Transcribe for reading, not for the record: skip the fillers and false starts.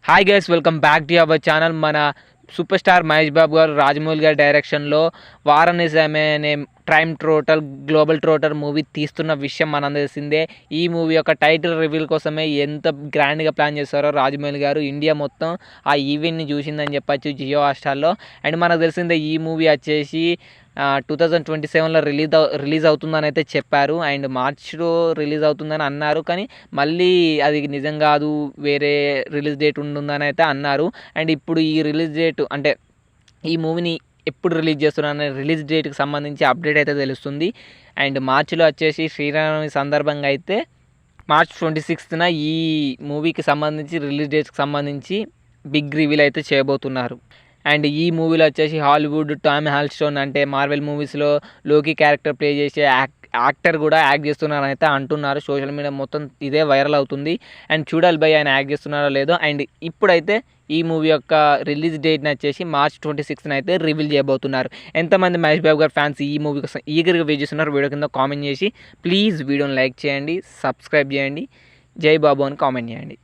Hi guys, welcome back to our channel. మన super star Mahesh Babu గారు, రాజమౌళి గారి డైరెక్షన్లో వారణాసి అనే ట్రైమ్ ట్రోటర్ గ్లోబల్ ట్రోటర్ మూవీ తీస్తున్న విషయం మనందరికీ తెలిసిందే. ఈ మూవీ యొక్క టైటిల్ రివీల్ కోసమే ఎంత గ్రాండ్గా ప్లాన్ చేస్తారో రాజమౌళి గారు. ఇండియా మొత్తం ఆ ఈవెంట్ని చూసిందని చెప్పచ్చు జియో హాట్‌స్టార్‌లో. అండ్ మనకు తెలిసిందే ఈ మూవీ వచ్చేసి 2027లో రిలీజ్ అవుతుందని అయితే చెప్పారు. అండ్ మార్చ్లో రిలీజ్ అవుతుందని అన్నారు, కానీ మళ్ళీ అది నిజం కాదు, వేరే రిలీజ్ డేట్ ఉంటుందని అయితే అన్నారు. అండ్ ఇప్పుడు ఈ రిలీజ్ డేట్ అంటే ఈ మూవీని ఎప్పుడు రిలీజ్ చేస్తున్నారనే రిలీజ్ డేట్కి సంబంధించి అప్డేట్ అయితే తెలుస్తుంది. అండ్ మార్చిలో వచ్చేసి శ్రీరామనవమి సందర్భంగా అయితే మార్చ్ 26న ఈ మూవీకి సంబంధించి రిలీజ్ డేట్కి సంబంధించి బిగ్ రివీల్ అయితే చేయబోతున్నారు. అండ్ ఈ మూవీలో వచ్చేసి హాలీవుడ్ టామ్ హాల్స్టోన్ అంటే మార్వెల్ మూవీస్లో లోకి క్యారెక్టర్ ప్లే చేసే యాక్టర్ కూడా యాక్ట్ చేస్తున్నారని అయితే అంటున్నారు. సోషల్ మీడియా మొత్తం ఇదే వైరల్ అవుతుంది. అండ్ చూడాలి భయ్ ఆయన యాక్ట్ చేస్తున్నారో లేదో. అండ్ ఇప్పుడైతే ఈ మూవీ యొక్క రిలీజ్ డేట్ని వచ్చేసి మార్చ్ 26న అయితే రివీల్ చేయబోతున్నారు. ఎంతమంది మహేష్ బాబు గారు ఫ్యాన్స్ ఈ మూవీ కోసం ఈగర్గా వెయిట్ చేస్తున్నారు? వీడియో కింద కామెంట్ చేసి ప్లీజ్ వీడియోని లైక్ చేయండి, సబ్స్క్రైబ్ చేయండి, జై బాబు అని కామెంట్ చేయండి.